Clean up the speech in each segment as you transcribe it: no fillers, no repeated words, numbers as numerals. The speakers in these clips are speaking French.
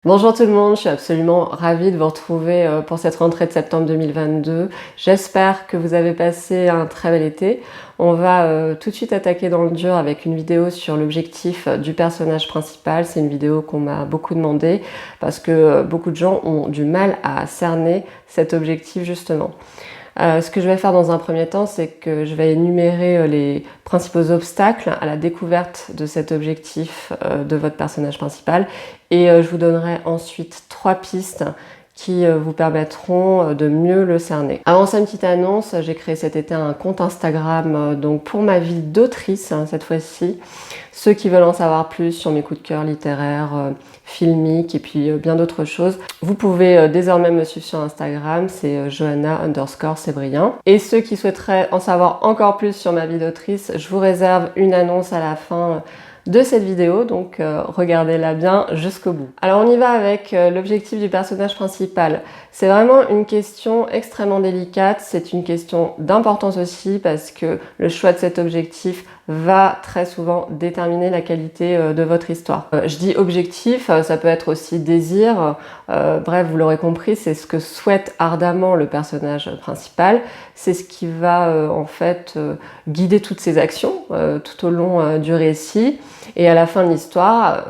Bonjour tout le monde, je suis absolument ravie de vous retrouver pour cette rentrée de septembre 2022. J'espère que vous avez passé un très bel été. On va tout de suite attaquer dans le dur avec une vidéo sur l'objectif du personnage principal. C'est une vidéo qu'on m'a beaucoup demandé parce que beaucoup de gens ont du mal à cerner cet objectif justement. Ce que je vais faire dans un premier temps, c'est que je vais énumérer les principaux obstacles à la découverte de cet objectif de votre personnage principal et je vous donnerai ensuite 3 pistes qui vous permettront de mieux le cerner. Avant ça, une petite annonce, j'ai créé cet été un compte Instagram donc pour ma vie d'autrice cette fois-ci. Ceux qui veulent en savoir plus sur mes coups de cœur littéraires, filmiques et puis bien d'autres choses, vous pouvez désormais me suivre sur Instagram, c'est Johanna_Sébrien. Et ceux qui souhaiteraient en savoir encore plus sur ma vie d'autrice, je vous réserve une annonce à la fin de cette vidéo, donc regardez-la bien jusqu'au bout. Alors on y va avec l'objectif du personnage principal. C'est vraiment une question extrêmement délicate, c'est une question d'importance aussi parce que le choix de cet objectif va très souvent déterminer la qualité de votre histoire. Je dis objectif, ça peut être aussi désir, bref vous l'aurez compris, c'est ce que souhaite ardemment le personnage principal, c'est ce qui va en fait guider toutes ses actions tout au long du récit. Et à la fin de l'histoire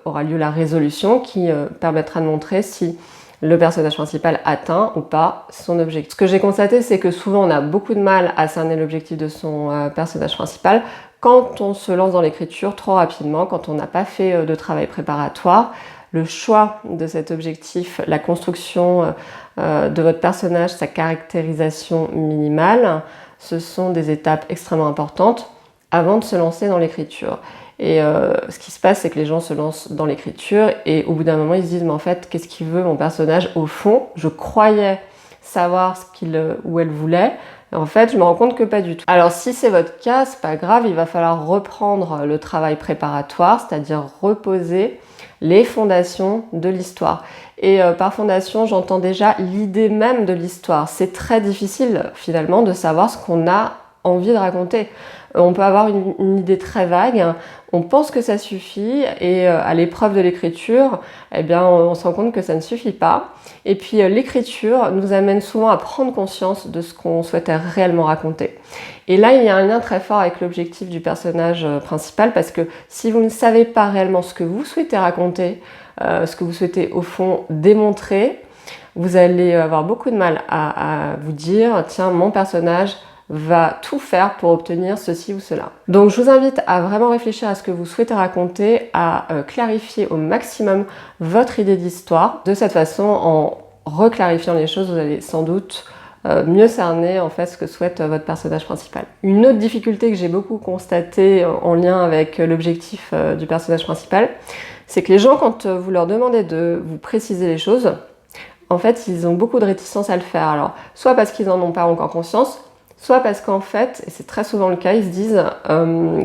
aura lieu la résolution qui permettra de montrer si le personnage principal atteint ou pas son objectif. Ce que j'ai constaté, c'est que souvent on a beaucoup de mal à cerner l'objectif de son personnage principal quand on se lance dans l'écriture trop rapidement, quand on n'a pas fait de travail préparatoire. Le choix de cet objectif, la construction de votre personnage, sa caractérisation minimale, ce sont des étapes extrêmement importantes avant de se lancer dans l'écriture. Et ce qui se passe, c'est que les gens se lancent dans l'écriture et au bout d'un moment, ils se disent « mais en fait, qu'est-ce qu'il veut mon personnage ?» Au fond, je croyais savoir ce qu'il ou elle voulait. Et en fait, je me rends compte que pas du tout. Alors si c'est votre cas, c'est pas grave, il va falloir reprendre le travail préparatoire, c'est-à-dire reposer les fondations de l'histoire. Et par fondation, j'entends déjà l'idée même de l'histoire. C'est très difficile finalement de savoir ce qu'on a envie de raconter. On peut avoir une idée très vague, on pense que ça suffit et à l'épreuve de l'écriture, eh bien, on se rend compte que ça ne suffit pas. Et puis l'écriture nous amène souvent à prendre conscience de ce qu'on souhaitait réellement raconter. Et là, il y a un lien très fort avec l'objectif du personnage principal parce que si vous ne savez pas réellement ce que vous souhaitez raconter, ce que vous souhaitez au fond démontrer, vous allez avoir beaucoup de mal à vous dire « tiens, mon personnage va tout faire pour obtenir ceci ou cela. » Donc je vous invite à vraiment réfléchir à ce que vous souhaitez raconter, à clarifier au maximum votre idée d'histoire. De cette façon, en reclarifiant les choses, vous allez sans doute mieux cerner en fait ce que souhaite votre personnage principal. Une autre difficulté que j'ai beaucoup constatée en lien avec l'objectif du personnage principal, c'est que les gens, quand vous leur demandez de vous préciser les choses, en fait, ils ont beaucoup de réticence à le faire. Alors, soit parce qu'ils n'en ont pas encore conscience, soit parce qu'en fait, et c'est très souvent le cas, ils se disent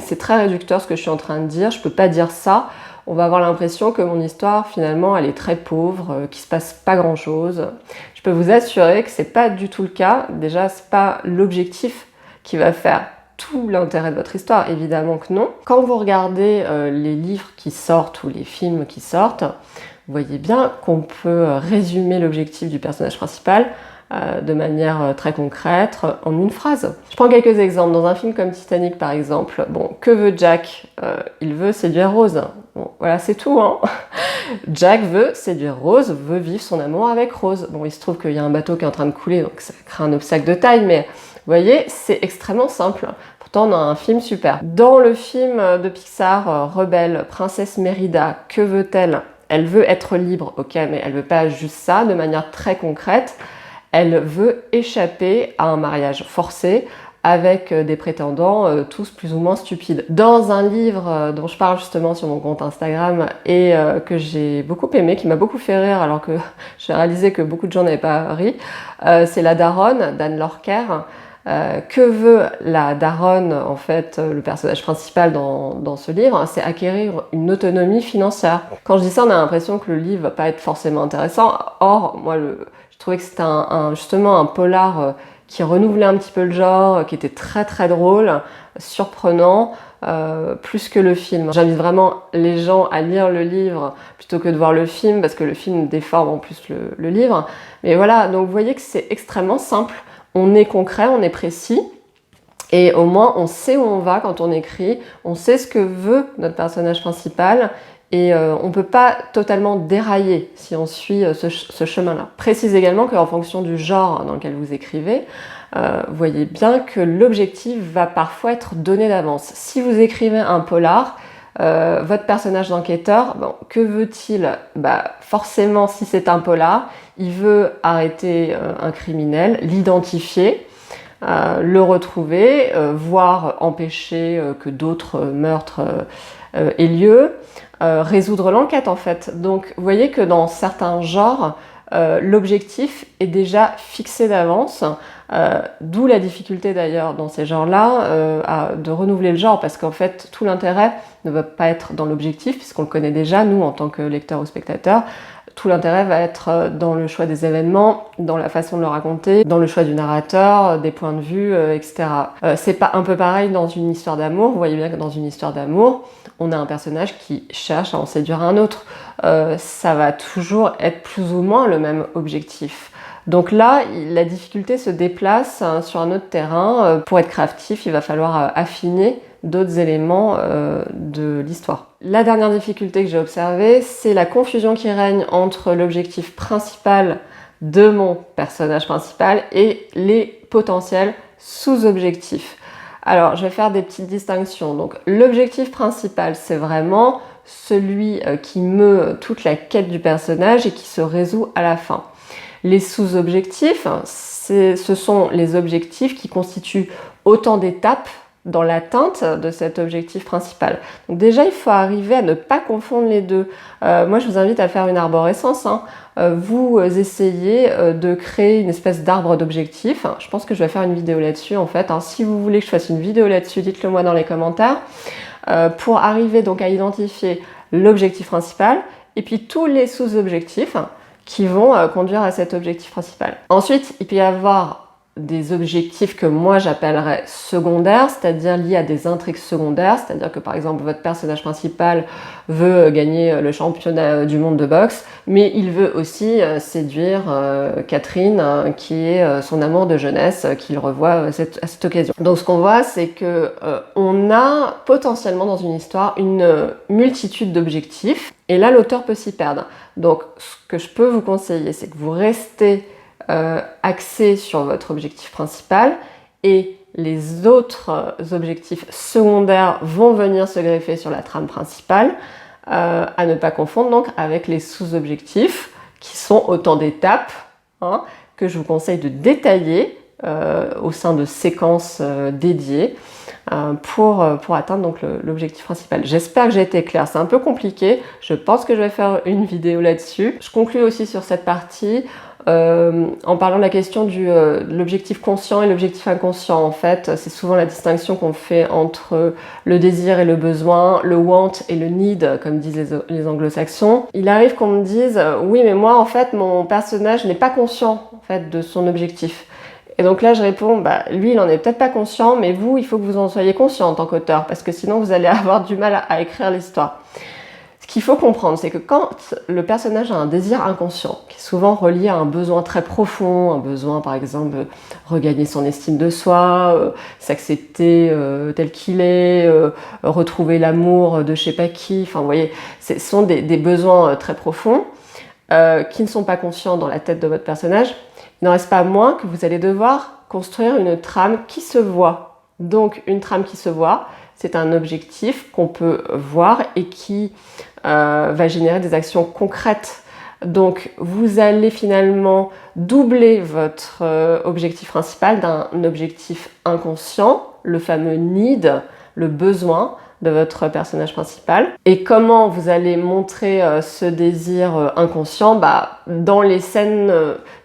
c'est très réducteur ce que je suis en train de dire, je peux pas dire ça, on va avoir l'impression que mon histoire finalement elle est très pauvre, qu'il se passe pas grand chose. Je peux vous assurer que c'est pas du tout le cas. Déjà, c'est pas l'objectif qui va faire tout l'intérêt de votre histoire, évidemment que non. Quand vous regardez les livres qui sortent ou les films qui sortent, vous voyez bien qu'on peut résumer l'objectif du personnage principal de manière très concrète, en une phrase. Je prends quelques exemples. Dans un film comme Titanic par exemple, bon, que veut Jack? Il veut séduire Rose. Bon, voilà, c'est tout, hein. Jack veut séduire Rose, veut vivre son amour avec Rose. Bon, il se trouve qu'il y a un bateau qui est en train de couler, donc ça crée un obstacle de taille, mais vous voyez, c'est extrêmement simple. Pourtant, on a un film super. Dans le film de Pixar, Rebelle, Princesse Mérida, que veut-elle? Elle veut être libre, ok, mais elle veut pas juste ça, de manière très concrète. Elle veut échapper à un mariage forcé avec des prétendants tous plus ou moins stupides. Dans un livre dont je parle justement sur mon compte Instagram et que j'ai beaucoup aimé, qui m'a beaucoup fait rire alors que j'ai réalisé que beaucoup de gens n'avaient pas ri, c'est La Daronne d'Anne Lorker. Que veut la daronne, en fait, le personnage principal dans ce livre, c'est acquérir une autonomie financière. Quand je dis ça, on a l'impression que le livre va pas être forcément intéressant. Or, moi, je trouvais que c'était justement un polar qui renouvelait un petit peu le genre, qui était très très drôle, surprenant, plus que le film. J'invite vraiment les gens à lire le livre plutôt que de voir le film, parce que le film déforme en plus le livre. Mais voilà, donc vous voyez que c'est extrêmement simple. On est concret, on est précis. Et au moins, on sait où on va quand on écrit, on sait ce que veut notre personnage principal et on ne peut pas totalement dérailler si on suit ce chemin-là. Précise également qu'en fonction du genre dans lequel vous écrivez, vous voyez bien que l'objectif va parfois être donné d'avance. Si vous écrivez un polar, votre personnage d'enquêteur, bon, que veut-il? Forcément, si c'est un polar, il veut arrêter un criminel, l'identifier, le retrouver, voire empêcher que d'autres meurtres aient lieu, résoudre l'enquête en fait. Donc vous voyez que dans certains genres, l'objectif est déjà fixé d'avance, d'où la difficulté d'ailleurs dans ces genres-là de renouveler le genre, parce qu'en fait tout l'intérêt ne va pas être dans l'objectif, puisqu'on le connaît déjà, nous en tant que lecteurs ou spectateurs. Tout l'intérêt va être dans le choix des événements, dans la façon de le raconter, dans le choix du narrateur, des points de vue, etc. C'est pas un peu pareil dans une histoire d'amour. Vous voyez bien que dans une histoire d'amour, on a un personnage qui cherche à en séduire un autre. Ça va toujours être plus ou moins le même objectif. Donc là, la difficulté se déplace sur un autre terrain. Pour être créatif, il va falloir affiner d'autres éléments de l'histoire. La dernière difficulté que j'ai observée, c'est la confusion qui règne entre l'objectif principal de mon personnage principal et les potentiels sous-objectifs. Alors, je vais faire des petites distinctions. Donc, l'objectif principal, c'est vraiment celui qui meut toute la quête du personnage et qui se résout à la fin. Les sous-objectifs, ce sont les objectifs qui constituent autant d'étapes dans l'atteinte de cet objectif principal. Donc déjà, il faut arriver à ne pas confondre les deux. Moi, je vous invite à faire une arborescence. Vous essayez de créer une espèce d'arbre d'objectifs. Je pense que je vais faire une vidéo là-dessus, en fait. Si vous voulez que je fasse une vidéo là-dessus, dites-le moi dans les commentaires. Pour arriver donc à identifier l'objectif principal et puis tous les sous-objectifs qui vont conduire à cet objectif principal. Ensuite, il peut y avoir des objectifs que moi j'appellerais secondaires, c'est-à-dire liés à des intrigues secondaires, c'est-à-dire que par exemple votre personnage principal veut gagner le championnat du monde de boxe, mais il veut aussi séduire Catherine, qui est son amour de jeunesse, qu'il revoit à cette occasion. Donc ce qu'on voit, c'est que on a potentiellement dans une histoire une multitude d'objectifs, et là l'auteur peut s'y perdre. Donc ce que je peux vous conseiller, c'est que vous restez axé sur votre objectif principal et les autres objectifs secondaires vont venir se greffer sur la trame principale, à ne pas confondre donc avec les sous-objectifs qui sont autant d'étapes que je vous conseille de détailler au sein de séquences dédiées pour atteindre donc l'objectif principal. J'espère que j'ai été claire, c'est un peu compliqué, je pense que je vais faire une vidéo là-dessus. Je conclue aussi sur cette partie en parlant de la question de l'objectif conscient et l'objectif inconscient. En fait, c'est souvent la distinction qu'on fait entre le désir et le besoin, le want et le need, comme disent les anglo-saxons. Il arrive qu'on me dise « oui, mais moi, en fait, mon personnage n'est pas conscient en fait, de son objectif ». Et donc là, je réponds, lui, il en est peut-être pas conscient, mais vous, il faut que vous en soyez conscient en tant qu'auteur, parce que sinon, vous allez avoir du mal à écrire l'histoire. Ce qu'il faut comprendre, c'est que quand le personnage a un désir inconscient, qui est souvent relié à un besoin très profond, un besoin par exemple de regagner son estime de soi, s'accepter tel qu'il est, retrouver l'amour de je sais pas qui, enfin vous voyez, ce sont des besoins très profonds qui ne sont pas conscients dans la tête de votre personnage, il n'en reste pas moins que vous allez devoir construire une trame qui se voit. Donc une trame qui se voit, c'est un objectif qu'on peut voir et qui va générer des actions concrètes. Donc vous allez finalement doubler votre objectif principal d'un objectif inconscient, le fameux need, le besoin de votre personnage principal. Et comment vous allez montrer ce désir inconscient? Dans les scènes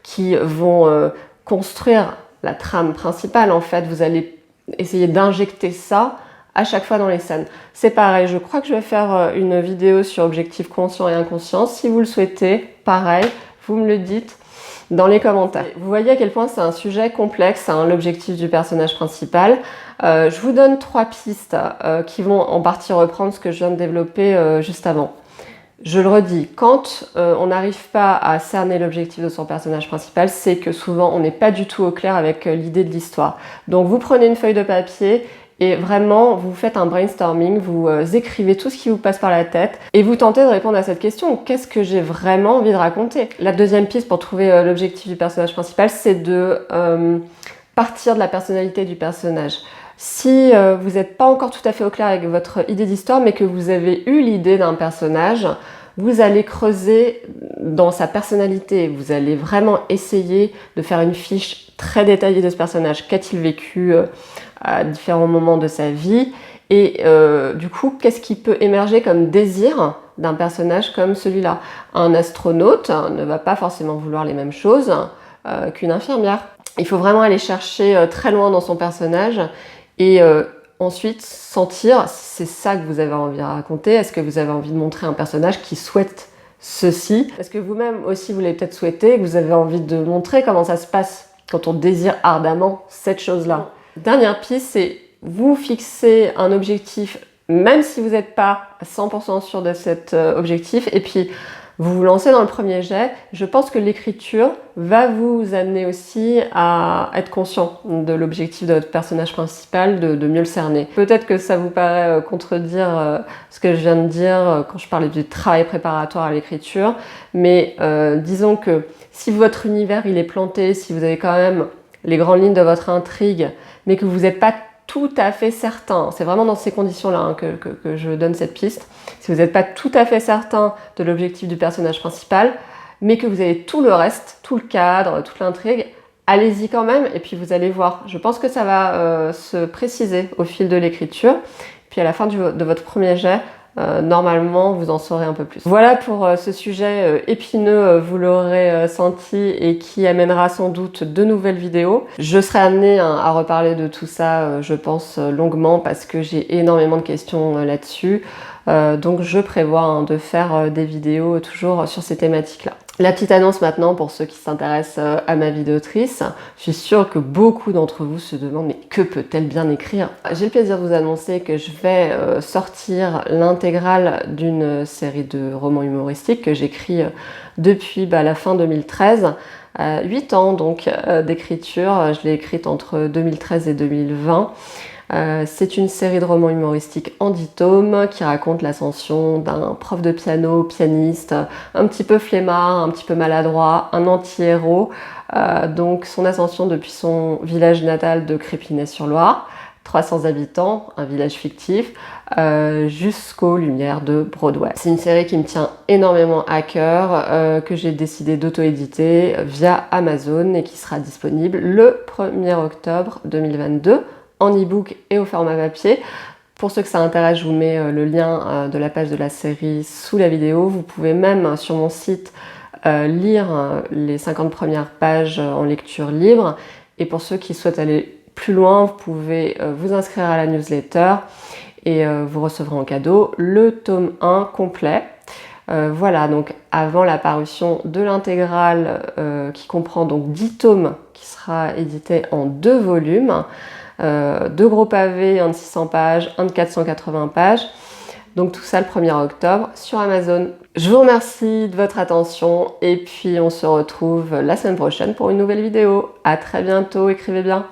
qui vont construire la trame principale, en fait, vous allez essayer d'injecter ça à chaque fois dans les scènes. C'est pareil, je crois que je vais faire une vidéo sur objectif conscient et inconscient. Si vous le souhaitez, pareil, vous me le dites. dans les commentaires. Vous voyez à quel point c'est un sujet complexe, hein, l'objectif du personnage principal. Je vous donne 3 pistes qui vont en partie reprendre ce que je viens de développer juste avant. Je le redis, quand on n'arrive pas à cerner l'objectif de son personnage principal, c'est que souvent on n'est pas du tout au clair avec l'idée de l'histoire. Donc vous prenez une feuille de papier et vraiment vous faites un brainstorming, vous écrivez tout ce qui vous passe par la tête et vous tentez de répondre à cette question: qu'est-ce que j'ai vraiment envie de raconter? La deuxième piste pour trouver l'objectif du personnage principal, c'est de partir de la personnalité du personnage. Si vous n'êtes pas encore tout à fait au clair avec votre idée d'histoire, mais que vous avez eu l'idée d'un personnage, vous allez creuser dans sa personnalité. Vous allez vraiment essayer de faire une fiche très détaillée de ce personnage. Qu'a-t-il vécu à différents moments de sa vie? Et du coup, qu'est-ce qui peut émerger comme désir d'un personnage comme celui-là? Un astronaute ne va pas forcément vouloir les mêmes choses qu'une infirmière. Il faut vraiment aller chercher très loin dans son personnage et ensuite sentir si c'est ça que vous avez envie de raconter. Est-ce que vous avez envie de montrer un personnage qui souhaite ceci? Est-ce que vous-même aussi vous l'avez peut-être souhaité, que vous avez envie de montrer comment ça se passe quand on désire ardemment cette chose-là? Dernière piste, c'est vous fixer un objectif, même si vous n'êtes pas 100% sûr de cet objectif, et puis vous vous lancez dans le premier jet. Je pense que l'écriture va vous amener aussi à être conscient de l'objectif de votre personnage principal, de mieux le cerner. Peut-être que ça vous paraît contredire ce que je viens de dire quand je parlais du travail préparatoire à l'écriture, mais disons que si votre univers il est planté, si vous avez quand même les grandes lignes de votre intrigue, mais que vous n'êtes pas tout à fait certain, c'est vraiment dans ces conditions-là hein, que je donne cette piste, si vous n'êtes pas tout à fait certain de l'objectif du personnage principal, mais que vous avez tout le reste, tout le cadre, toute l'intrigue, allez-y quand même et puis vous allez voir. Je pense que ça va se préciser au fil de l'écriture, puis à la fin de votre premier jet, normalement vous en saurez un peu plus. Voilà pour ce sujet épineux, vous l'aurez senti, et qui amènera sans doute de nouvelles vidéos. Je serai amenée à reparler de tout ça, je pense, longuement, parce que j'ai énormément de questions là-dessus. Donc je prévois de faire des vidéos toujours sur ces thématiques-là. La petite annonce maintenant pour ceux qui s'intéressent à ma vie d'autrice. Je suis sûre que beaucoup d'entre vous se demandent mais que peut-elle bien écrire? J'ai le plaisir de vous annoncer que je vais sortir l'intégrale d'une série de romans humoristiques que j'écris depuis la fin 2013. 8 ans donc d'écriture, je l'ai écrite entre 2013 et 2020. C'est une série de romans humoristiques en 10 tomes qui raconte l'ascension d'un prof de piano, pianiste, un petit peu flemmard, un petit peu maladroit, un anti-héros. Donc son ascension depuis son village natal de Crépinay-sur-Loire, 300 habitants, un village fictif, jusqu'aux lumières de Broadway. C'est une série qui me tient énormément à cœur, que j'ai décidé d'auto-éditer via Amazon et qui sera disponible le 1er octobre 2022. En e-book et au format papier. Pour ceux que ça intéresse, je vous mets le lien de la page de la série sous la vidéo. Vous pouvez même sur mon site lire les 50 premières pages en lecture libre. Et pour ceux qui souhaitent aller plus loin, vous pouvez vous inscrire à la newsletter et vous recevrez en cadeau le tome 1 complet. Voilà, donc avant la parution de l'intégrale qui comprend donc 10 tomes qui sera édité en 2 volumes. 2 gros pavés, un de 600 pages, un de 480 pages. Donc tout ça le 1er octobre sur Amazon. Je vous remercie de votre attention et puis on se retrouve la semaine prochaine pour une nouvelle vidéo. À très bientôt, écrivez bien.